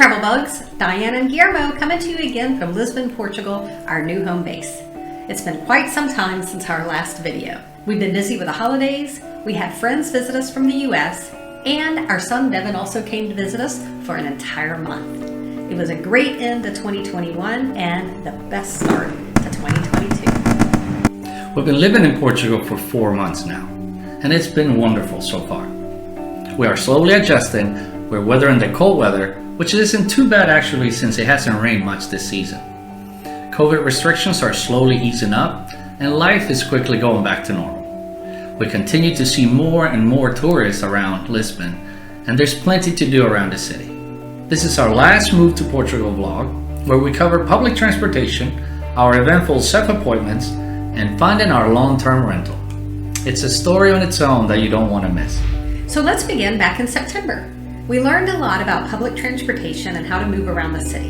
Travel Bugs, Diane and Guillermo coming to you again from Lisbon, Portugal, our new home base. It's been quite some time since our last video. We've been busy with the holidays, we had friends visit us from the US, and our son Devin also came to visit us for an entire month. It was a great end to 2021 and the best start to 2022. We've been living in Portugal for 4 months now, and it's been wonderful so far. We are slowly adjusting. We're weathering the cold weather, which isn't too bad actually since it hasn't rained much this season. COVID restrictions are slowly easing up, and life is quickly going back to normal. We continue to see more and more tourists around Lisbon, and there's plenty to do around the city. This is our last Move to Portugal vlog, where we cover public transportation, our eventful SEF appointments, and finding our long-term rental. It's a story on its own that you don't want to miss. So let's begin back in September. We learned a lot about public transportation and how to move around the city.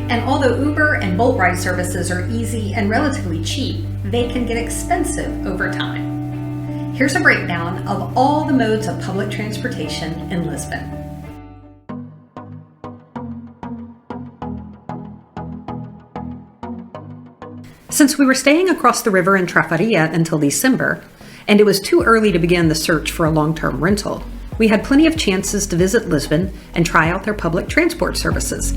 And although Uber and Bolt ride services are easy and relatively cheap, they can get expensive over time. Here's a breakdown of all the modes of public transportation in Lisbon. Since we were staying across the river in Tranportation until December, and it was too early to begin the search for a long-term rental, we had plenty of chances to visit Lisbon and try out their public transport services.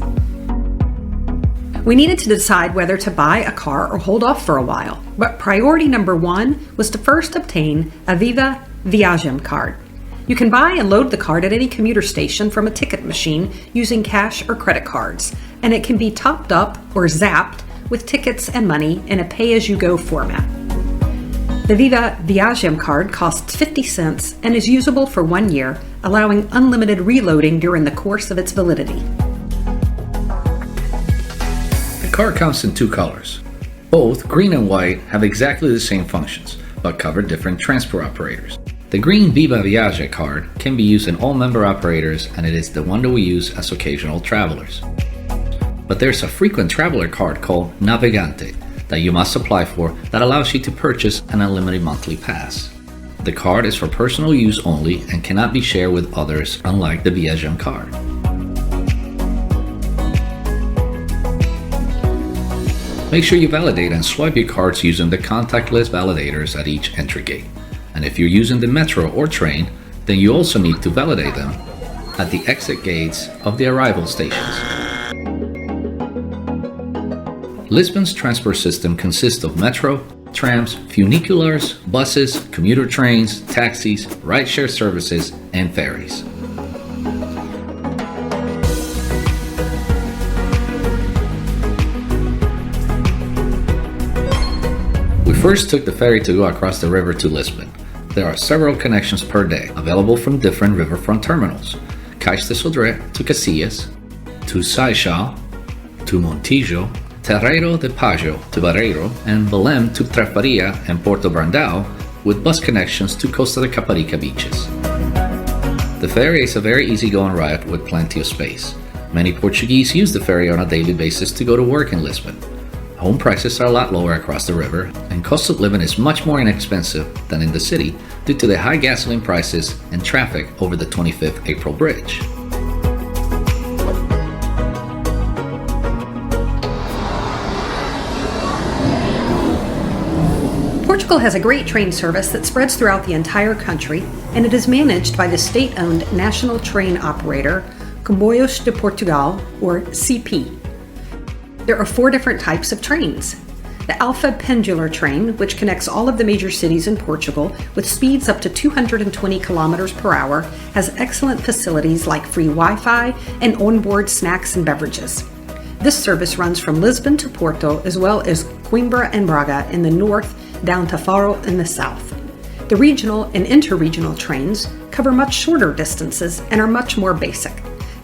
We needed to decide whether to buy a car or hold off for a while, but priority number one was to first obtain a Viagem card. You can buy and load the card at any commuter station from a ticket machine using cash or credit cards, and it can be topped up or zapped with tickets and money in a pay-as-you-go format. The Viagem card costs 50 cents and is usable for 1 year, allowing unlimited reloading during the course of its validity. The card comes in 2 colors. Both, green and white, have exactly the same functions, but cover different transport operators. The green Viva Viagem card can be used in all member operators, and it is the one that we use as occasional travelers. But there's a frequent traveler card called Navegante that you must apply for that allows you to purchase an unlimited monthly pass. The card is for personal use only and cannot be shared with others, unlike the Viagem card. Make sure you validate and swipe your cards using the contactless validators at each entry gate. And if you're using the metro or train, then you also need to validate them at the exit gates of the arrival stations. Lisbon's transport system consists of metro, trams, funiculars, buses, commuter trains, taxis, rideshare services, and ferries. We first took the ferry to go across the river to Lisbon. There are several connections per day, available from different riverfront terminals. Cais de Sodré to Casillas, to Seixal, to Montijo, Terreiro de Pajo to Barreiro, and Belém to Trafaria and Porto Brandão, with bus connections to Costa de Caparica beaches. The ferry is a very easygoing ride with plenty of space. Many Portuguese use the ferry on a daily basis to go to work in Lisbon. Home prices are a lot lower across the river, and cost of living is much more inexpensive than in the city due to the high gasoline prices and traffic over the 25th April Bridge. Portugal has a great train service that spreads throughout the entire country, and it is managed by the state-owned national train operator, Comboios de Portugal, or CP. There are 4 different types of trains. The Alpha Pendular train, which connects all of the major cities in Portugal with speeds up to 220 kilometers per hour, has excellent facilities like free Wi-Fi and onboard snacks and beverages. This service runs from Lisbon to Porto, as well as Coimbra and Braga in the north, down to Faro in the south. The regional and interregional trains cover much shorter distances and are much more basic.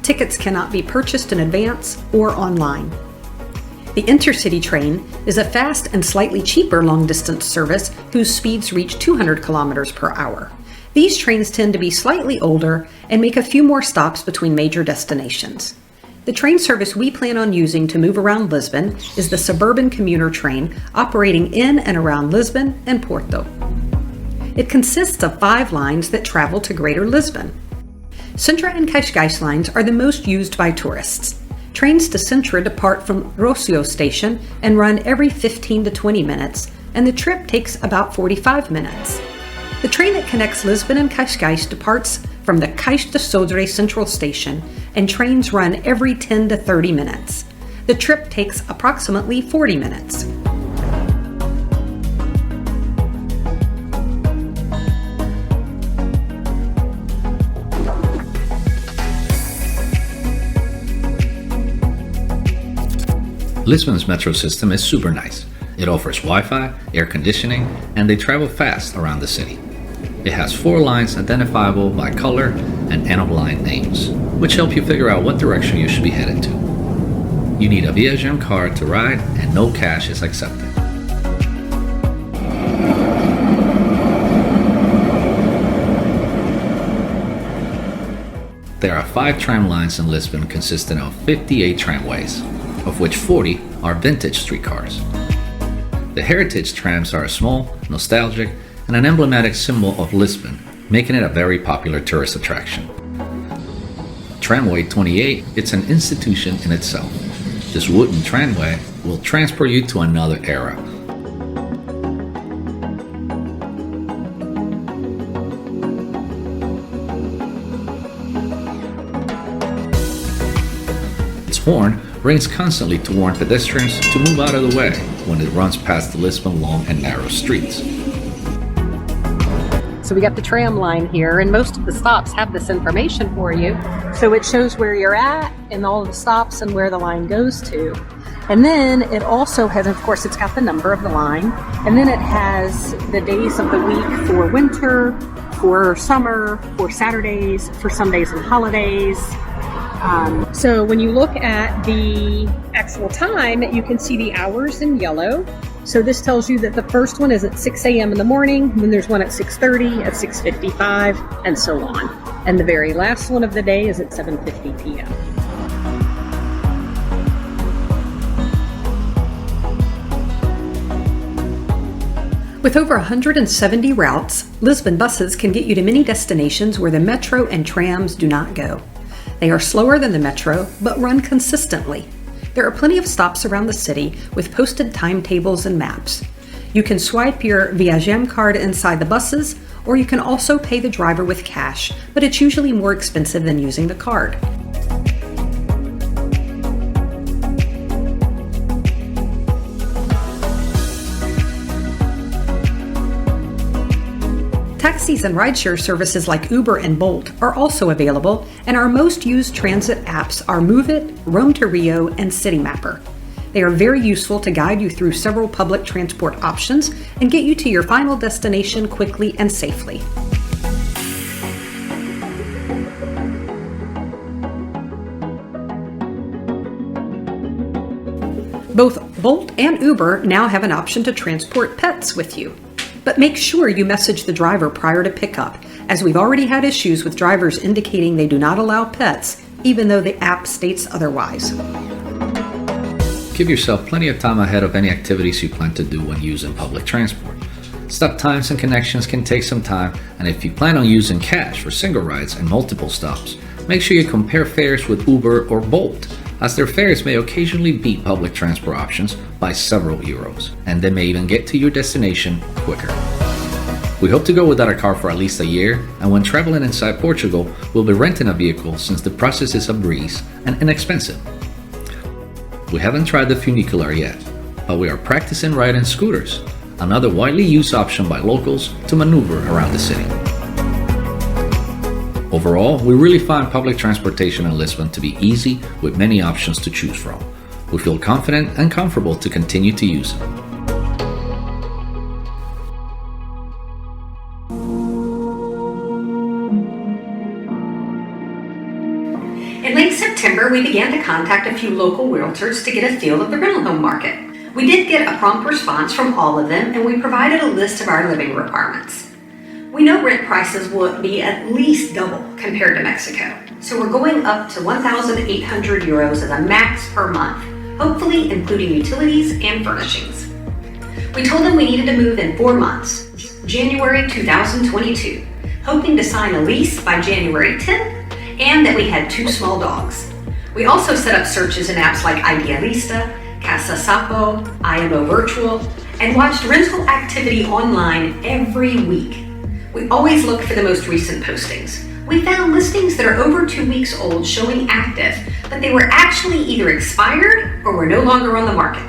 Tickets cannot be purchased in advance or online. The intercity train is a fast and slightly cheaper long-distance service whose speeds reach 200 kilometers per hour. These trains tend to be slightly older and make a few more stops between major destinations. The train service we plan on using to move around Lisbon is the suburban commuter train operating in and around Lisbon and Porto. It consists of 5 lines that travel to Greater Lisbon. Sintra and Cascais lines are the most used by tourists. Trains to Sintra depart from Rocio station and run every 15 to 20 minutes, and the trip takes about 45 minutes. The train that connects Lisbon and Cascais departs from the Cais de Sodré Central Station, and trains run every 10 to 30 minutes. The trip takes approximately 40 minutes. Lisbon's metro system is super nice. It offers Wi-Fi, air conditioning, and they travel fast around the city. It has 4 lines identifiable by color and end-of-line names, which help you figure out what direction you should be headed to. You need a Viagem card to ride, and no cash is accepted. There are 5 tram lines in Lisbon consisting of 58 tramways, of which 40 are vintage streetcars. The heritage trams are small, nostalgic, and an emblematic symbol of Lisbon, making it a very popular tourist attraction. Tramway 28 is an institution in itself. This wooden tramway will transport you to another era. Its horn rings constantly to warn pedestrians to move out of the way when it runs past the Lisbon long and narrow streets. So we got the tram line here, and most of the stops have this information for you. So it shows where you're at and all of the stops and where the line goes to. And then it also has, of course, it's got the number of the line, and then it has the days of the week for winter, for summer, for Saturdays, for Sundays and holidays. So when you look at the actual time, you can see the hours in yellow. So this tells you that the first one is at 6 a.m. in the morning, then there's one at 6:30, at 6:55, and so on. And the very last one of the day is at 7:50 p.m. With over 170 routes, Lisbon buses can get you to many destinations where the metro and trams do not go. They are slower than the metro, but run consistently. There are plenty of stops around the city with posted timetables and maps. You can swipe your Viagem card inside the buses, or you can also pay the driver with cash, but it's usually more expensive than using the card. Taxis and rideshare services like Uber and Bolt are also available, and our most used transit apps are Mooveit, RometoRio, and CityMapper. They are very useful to guide you through several public transport options and get you to your final destination quickly and safely. Both Bolt and Uber now have an option to transport pets with you. But make sure you message the driver prior to pickup, as we've already had issues with drivers indicating they do not allow pets, even though the app states otherwise. Give yourself plenty of time ahead of any activities you plan to do when using public transport. Stop times and connections can take some time, and if you plan on using cash for single rides and multiple stops, make sure you compare fares with Uber or Bolt, as their fares may occasionally beat public transport options by several euros, and they may even get to your destination quicker. We hope to go without a car for at least a year, and when traveling inside Portugal, we'll be renting a vehicle since the process is a breeze and inexpensive. We haven't tried the funicular yet, but we are practicing riding scooters, another widely used option by locals to maneuver around the city. Overall, we really find public transportation in Lisbon to be easy with many options to choose from. We feel confident and comfortable to continue to use them. In late September, we began to contact a few local realtors to get a feel of the rental home market. We did get a prompt response from all of them, and we provided a list of our living requirements. We know rent prices will be at least double compared to Mexico, so we're going up to 1,800 euros as a max per month, hopefully including utilities and furnishings. We told them we needed to move in 4 months, January 2022, hoping to sign a lease by January 10th, and that we had 2 small dogs. We also set up searches in apps like Idealista, Casa Sapo, IMO Virtual, and watched rental activity online every week. We always look for the most recent postings. We found listings that are over 2 weeks old showing active, but they were actually either expired or were no longer on the market.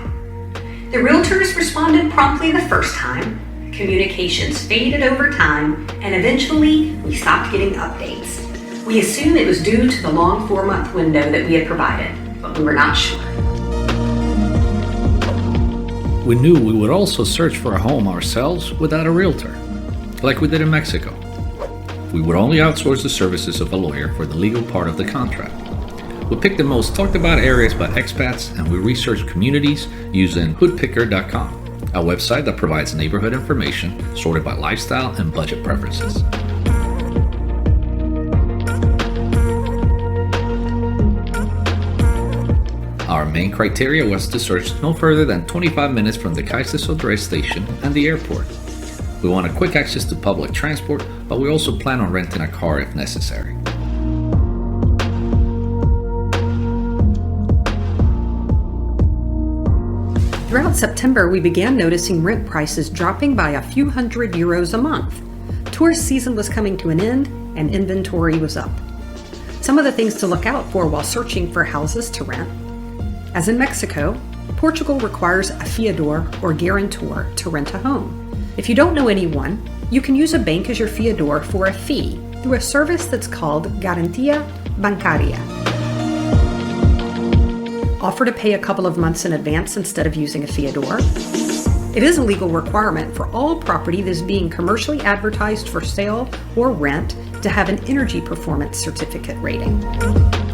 The realtors responded promptly the first time, communications faded over time, and eventually we stopped getting updates. We assumed it was due to the long 4-month window that we had provided, but we were not sure. We knew we would also search for a home ourselves without a realtor, like we did in Mexico. We would only outsource the services of a lawyer for the legal part of the contract. We picked the most talked about areas by expats, and we researched communities using hoodpicker.com, a website that provides neighborhood information sorted by lifestyle and budget preferences. Our main criteria was to search no further than 25 minutes from the Cais de Sodré station and the airport. We wanted quick access to public transport, but we also plan on renting a car if necessary. Throughout September, we began noticing rent prices dropping by a few €100 a month. Tourist season was coming to an end, and inventory was up. Some of the things to look out for while searching for houses to rent. As in Mexico, Portugal requires a fiador or guarantor to rent a home. If you don't know anyone, you can use a bank as your fiador for a fee through a service that's called Garantia Bancaria. Offer to pay a couple of months in advance instead of using a fiador. It is a legal requirement for all property that is being commercially advertised for sale or rent to have an energy performance certificate rating.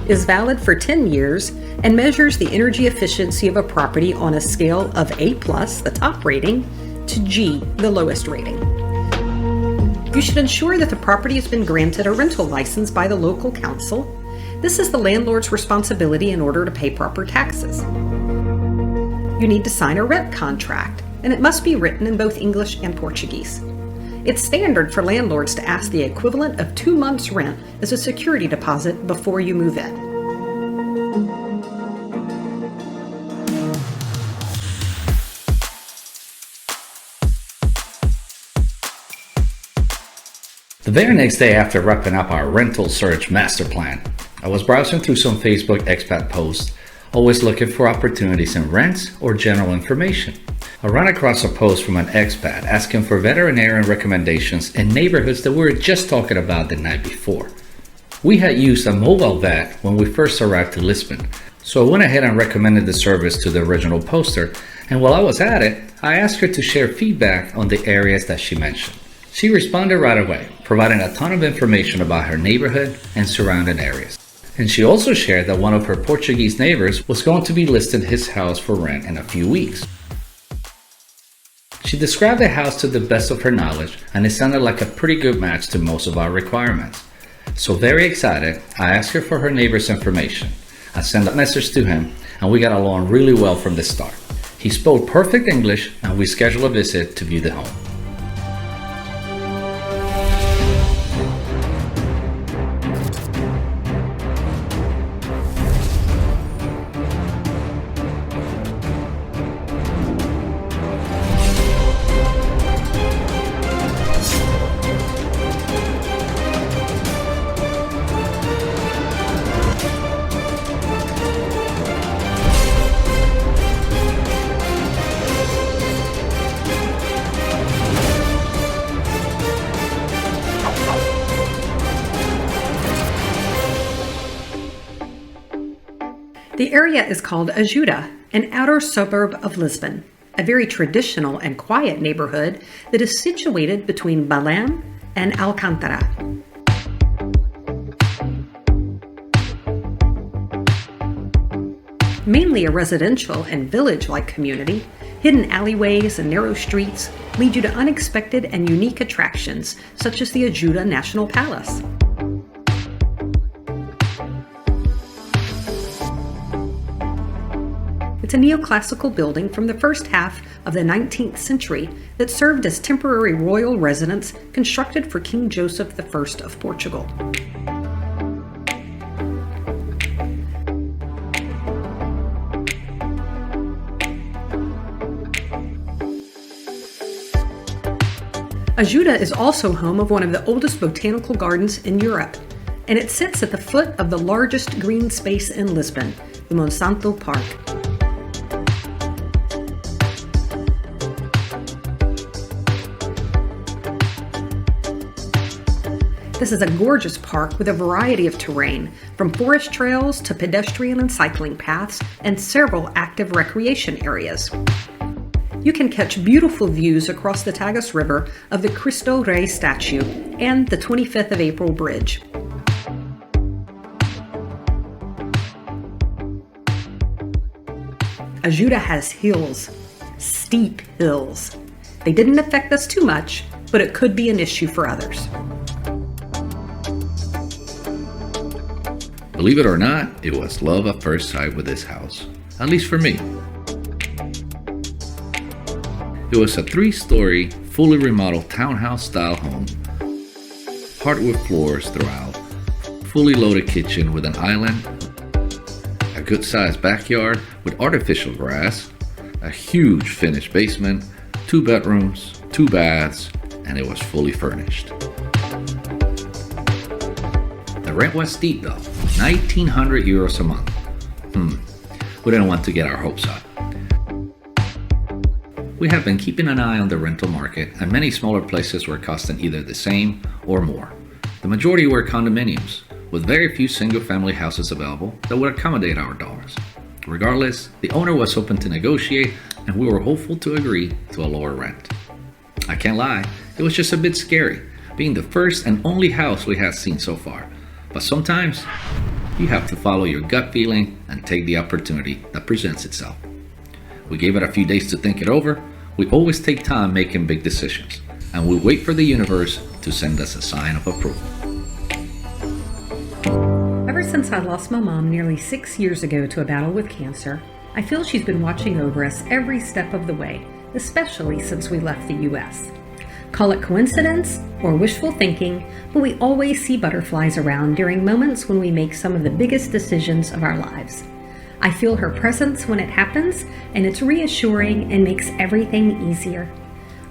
It is valid for 10 years and measures the energy efficiency of a property on a scale of A+, the top rating, to G, the lowest rating. You should ensure that the property has been granted a rental license by the local council. This is the landlord's responsibility in order to pay proper taxes. You need to sign a rent contract, and it must be written in both English and Portuguese. It's standard for landlords to ask the equivalent of 2 months' rent as a security deposit before you move in. The very next day after wrapping up our rental search master plan, I was browsing through some Facebook expat posts, always looking for opportunities in rents or general information. I ran across a post from an expat asking for veterinarian recommendations in neighborhoods that we were just talking about the night before. We had used a mobile vet when we first arrived to Lisbon, so I went ahead and recommended the service to the original poster, and while I was at it, I asked her to share feedback on the areas that she mentioned. She responded right away, providing a ton of information about her neighborhood and surrounding areas. And she also shared that one of her Portuguese neighbors was going to be listing his house for rent in a few weeks. She described the house to the best of her knowledge, and it sounded like a pretty good match to most of our requirements. So very excited, I asked her for her neighbor's information. I sent a message to him, and we got along really well from the start. He spoke perfect English, and we scheduled a visit to view the home. The area is called Ajuda, an outer suburb of Lisbon, a very traditional and quiet neighborhood that is situated between Belém and Alcântara. Mainly a residential and village-like community, hidden alleyways and narrow streets lead you to unexpected and unique attractions, such as the Ajuda National Palace. It's a neoclassical building from the first half of the 19th century that served as temporary royal residence constructed for King Joseph I of Portugal. Ajuda is also home of one of the oldest botanical gardens in Europe, and it sits at the foot of the largest green space in Lisbon, the Monsanto Park. This is a gorgeous park with a variety of terrain, from forest trails to pedestrian and cycling paths, and several active recreation areas. You can catch beautiful views across the Tagus River of the Cristo Rei statue and the 25th of April Bridge. Ajuda has hills, steep hills. They didn't affect us too much, but it could be an issue for others. Believe it or not, it was love at first sight with this house, at least for me. It was a 3-story, fully remodeled townhouse-style home, hardwood floors throughout, fully loaded kitchen with an island, a good-sized backyard with artificial grass, a huge finished basement, 2 bedrooms, 2 baths, and it was fully furnished. The rent was steep though, 1,900 euros a month. We didn't want to get our hopes up. We have been keeping an eye on the rental market, and many smaller places were costing either the same or more. The majority were condominiums, with very few single-family houses available that would accommodate our dollars. Regardless, the owner was open to negotiate, and we were hopeful to agree to a lower rent. I can't lie, it was just a bit scary, being the first and only house we had seen so far. But sometimes, you have to follow your gut feeling and take the opportunity that presents itself. We gave it a few days to think it over. We always take time making big decisions, and we wait for the universe to send us a sign of approval. Ever since I lost my mom nearly 6 years ago to a battle with cancer, I feel she's been watching over us every step of the way, especially since we left the U.S. Call it coincidence or wishful thinking, but we always see butterflies around during moments when we make some of the biggest decisions of our lives. I feel her presence when it happens, and it's reassuring and makes everything easier.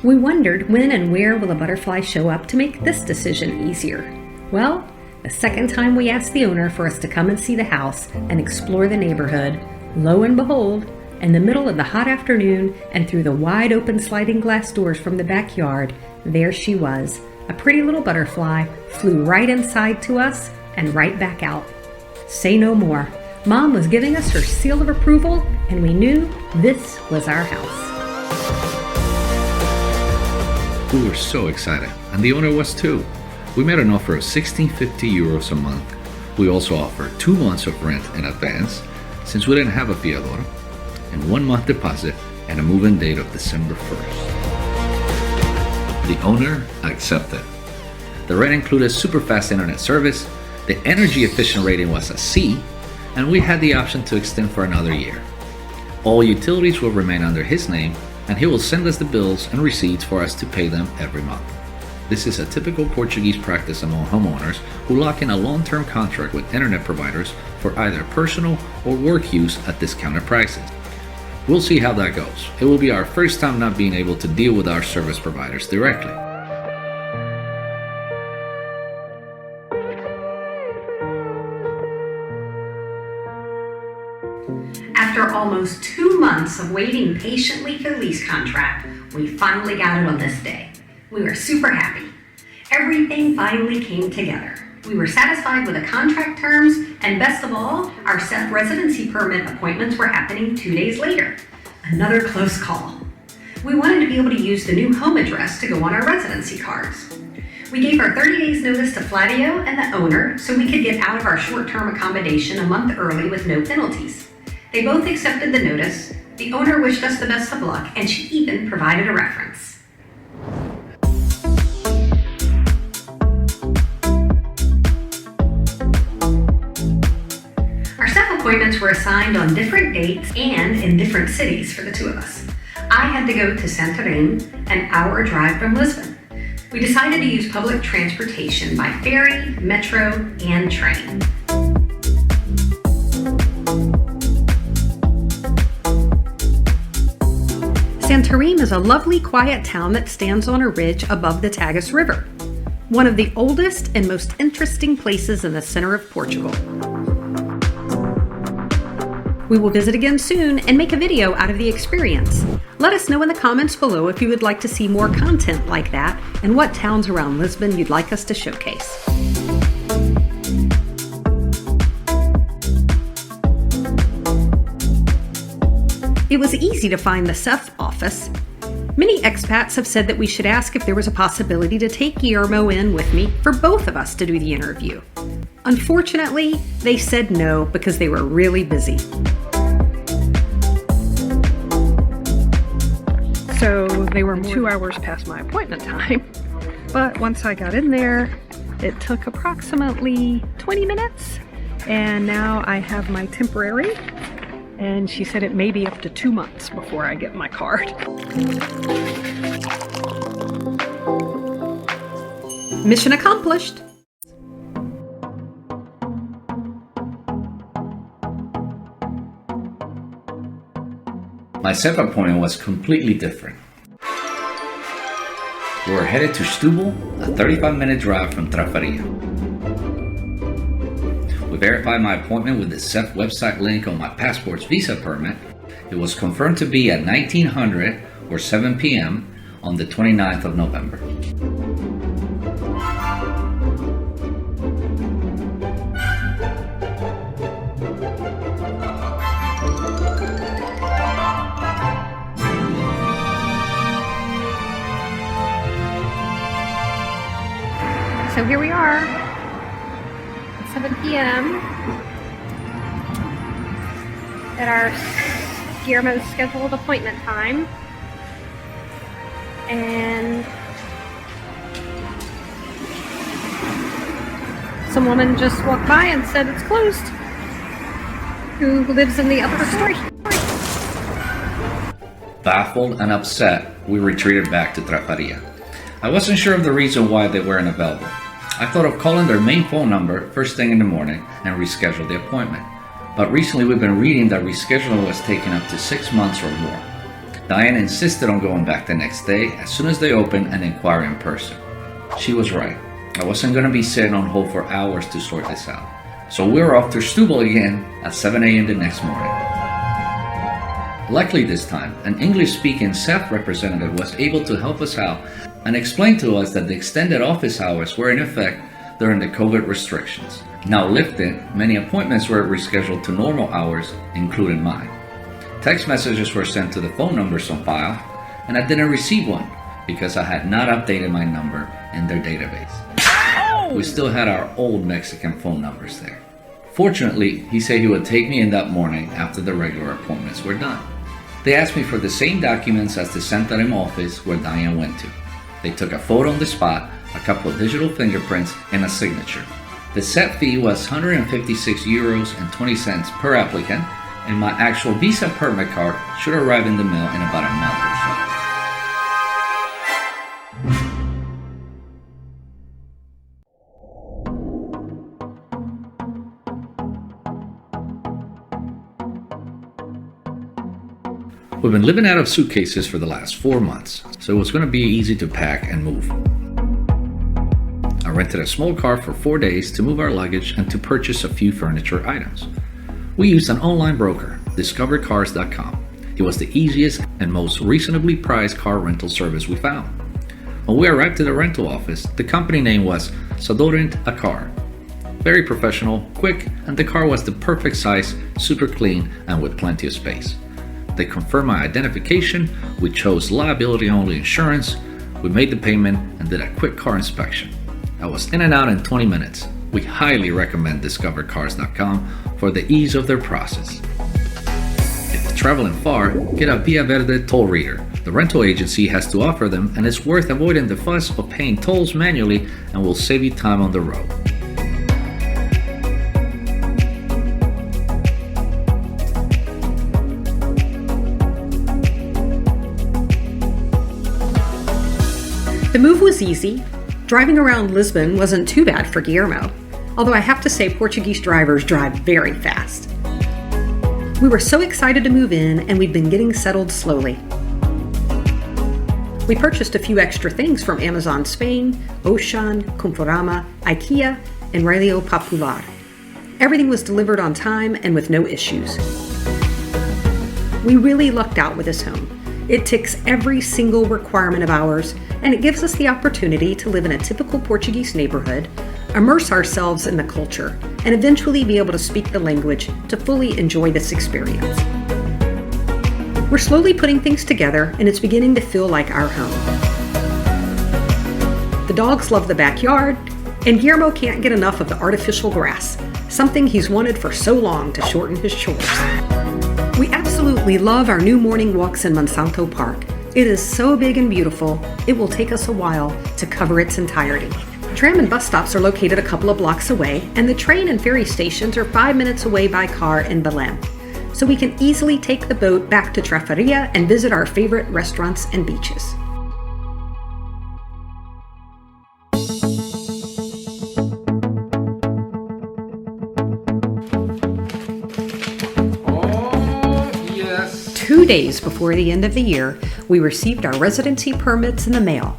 We wondered when and where will a butterfly show up to make this decision easier. Well, the second time we asked the owner for us to come and see the house and explore the neighborhood, lo and behold, in the middle of the hot afternoon and through the wide open sliding glass doors from the backyard, there she was. A pretty little butterfly flew right inside to us and right back out. Say no more. Mom was giving us her seal of approval, and we knew this was our house. We were so excited, and the owner was too. We made an offer of 1,650 euros a month. We also offered 2 months of rent in advance, since we didn't have a fiador, and 1 month deposit and a move-in date of December 1st. The owner accepted. The rent included super fast internet service, the energy efficient rating was a C, and we had the option to extend for another year. All utilities will remain under his name, and he will send us the bills and receipts for us to pay them every month. This is a typical Portuguese practice among homeowners who lock in a long-term contract with internet providers for either personal or work use at discounted prices. We'll see how that goes. It will be our first time not being able to deal with our service providers directly. After almost 2 months of waiting patiently for the lease contract, we finally got it on this day. We were super happy. Everything finally came together. We were satisfied with the contract terms, and best of all, our SEF residency permit appointments were happening 2 days later. Another close call. We wanted to be able to use the new home address to go on our residency cards. We gave our 30 days notice to Flavio and the owner so we could get out of our short-term accommodation a month early with no penalties. They both accepted the notice. The owner wished us the best of luck, and she even provided a reference. Appointments were assigned on different dates and in different cities for the two of us. I had to go to Santarém, an hour drive from Lisbon. We decided to use public transportation by ferry, metro, and train. Santarém is a lovely, quiet town that stands on a ridge above the Tagus River, one of the oldest and most interesting places in the center of Portugal. We will visit again soon and make a video out of the experience. Let us know in the comments below if you would like to see more content like that and what towns around Lisbon you'd like us to showcase. It was easy to find the SEF office. Many expats have said that we should ask if there was a possibility to take Guillermo in with me for both of us to do the interview. Unfortunately, they said no because they were really busy. So they were 2 hours past my appointment time. But once I got in there, it took approximately 20 minutes. And now I have my temporary. And she said it may be up to 2 months before I get my card. Mission accomplished. My SEF appointment was completely different. We were headed to Setúbal, a 35-minute drive from Tranportation. We verified my appointment with the SEF website link on my passport's visa permit. It was confirmed to be at 1900 or 7 p.m. on the 29th of November. So here we are, 7 p.m. at our Guillermo's scheduled appointment time. And some woman just walked by and said it's closed, who lives in the upper story. Baffled and upset, we retreated back to Tranportation. I wasn't sure of the reason why they weren't available. I thought of calling their main phone number first thing in the morning and reschedule the appointment. But recently we've been reading that rescheduling was taking up to 6 months or more. Diane insisted on going back the next day as soon as they opened and inquire in person. She was right. I wasn't going to be sitting on hold for hours to sort this out. So we were off to Setúbal again at 7 a.m. the next morning. Luckily this time, an English-speaking SEF representative was able to help us out and explain to us that the extended office hours were in effect during the COVID restrictions. Now lifted, many appointments were rescheduled to normal hours, including mine. Text messages were sent to the phone numbers on file, and I didn't receive one because I had not updated my number in their database. We still had our old Mexican phone numbers there. Fortunately, he said he would take me in that morning after the regular appointments were done. They asked me for the same documents as the Santarém office where Diane went to. They took a photo on the spot, a couple of digital fingerprints, and a signature. The set fee was €156.20 per applicant, and my actual visa permit card should arrive in the mail in about a month or so. We've been living out of suitcases for the last 4 months, so it was going to be easy to pack and move. I rented a small car for 4 days to move our luggage and to purchase a few furniture items. We used an online broker, discovercars.com. It was the easiest and most reasonably priced car rental service we found. When we arrived at the rental office, the company name was Sadorent a Car. Very professional, quick, and the car was the perfect size, super clean, and with plenty of space. They confirmed my identification, we chose liability-only insurance, we made the payment, and did a quick car inspection. I was in and out in 20 minutes. We highly recommend discovercars.com for the ease of their process. If you're traveling far, get a Via Verde toll reader. The rental agency has to offer them, and it's worth avoiding the fuss of paying tolls manually and will save you time on the road. The move was easy. Driving around Lisbon wasn't too bad for Guillermo, although I have to say Portuguese drivers drive very fast. We were so excited to move in, and we've been getting settled slowly. We purchased a few extra things from Amazon Spain, Auchan, Conforama, IKEA, and Relio Popular. Everything was delivered on time and with no issues. We really lucked out with this home. It ticks every single requirement of ours, and it gives us the opportunity to live in a typical Portuguese neighborhood, immerse ourselves in the culture, and eventually be able to speak the language to fully enjoy this experience. We're slowly putting things together, and it's beginning to feel like our home. The dogs love the backyard, and Guillermo can't get enough of the artificial grass, something he's wanted for so long to shorten his chores. We absolutely love our new morning walks in Monsanto Park. It is so big and beautiful, it will take us a while to cover its entirety. Tram and bus stops are located a couple of blocks away, and the train and ferry stations are 5 minutes away by car in Belém. So we can easily take the boat back to Tranportation and visit our favorite restaurants and beaches. Oh, yes. 2 days before the end of the year, we received our residency permits in the mail.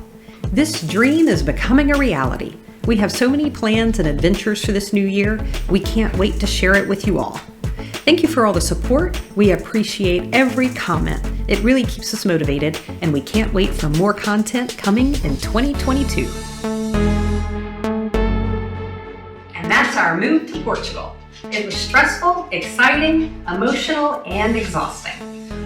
This dream is becoming a reality. We have so many plans and adventures for this new year, we can't wait to share it with you all. Thank you for all the support. We appreciate every comment. It really keeps us motivated, and we can't wait for more content coming in 2022. And that's our move to Portugal. It was stressful, exciting, emotional, and exhausting.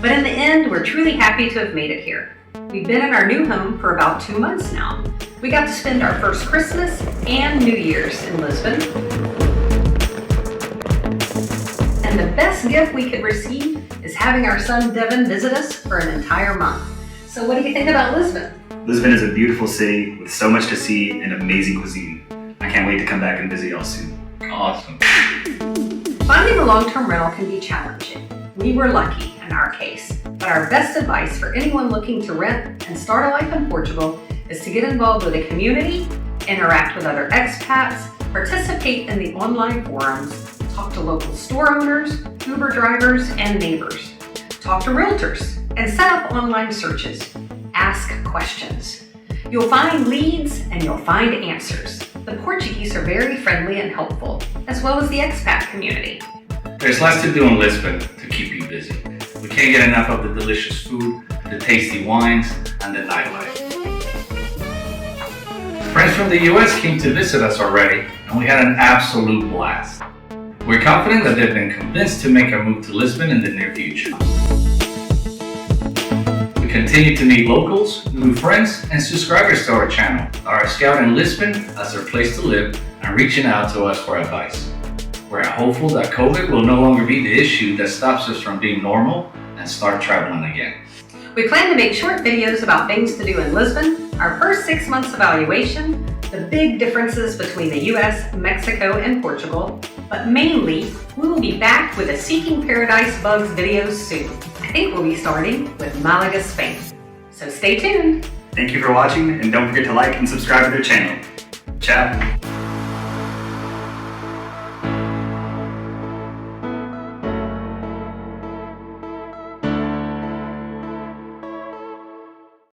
But in the end, we're truly happy to have made it here. We've been in our new home for about 2 months now. We got to spend our first Christmas and New Year's in Lisbon. And the best gift we could receive is having our son Devin visit us for an entire month. So what do you think about Lisbon? Lisbon is a beautiful city with so much to see and amazing cuisine. I can't wait to come back and visit y'all soon. Awesome. Finding a long-term rental can be challenging. We were lucky in our case, but our best advice for anyone looking to rent and start a life in Portugal is to get involved with a community, interact with other expats, participate in the online forums, talk to local store owners, Uber drivers, and neighbors. Talk to realtors and set up online searches. Ask questions. You'll find leads and you'll find answers. The Portuguese are very friendly and helpful, as well as the expat community. There's less to do in Lisbon to keep you busy. We can't get enough of the delicious food, the tasty wines, and the nightlife. Friends from the US came to visit us already, and we had an absolute blast. We're confident that they've been convinced to make a move to Lisbon in the near future. We continue to meet locals, new friends, and subscribers to our channel that are scouting Lisbon as their place to live and reaching out to us for advice. We're hopeful that COVID will no longer be the issue that stops us from being normal and start traveling again. We plan to make short videos about things to do in Lisbon, our first 6 months evaluation, the big differences between the US, Mexico, and Portugal, but mainly, we will be back with a Seeking Paradise Bugs videos soon. I think we'll be starting with Malaga, Spain. So stay tuned. Thank you for watching, and don't forget to like and subscribe to the channel. Ciao.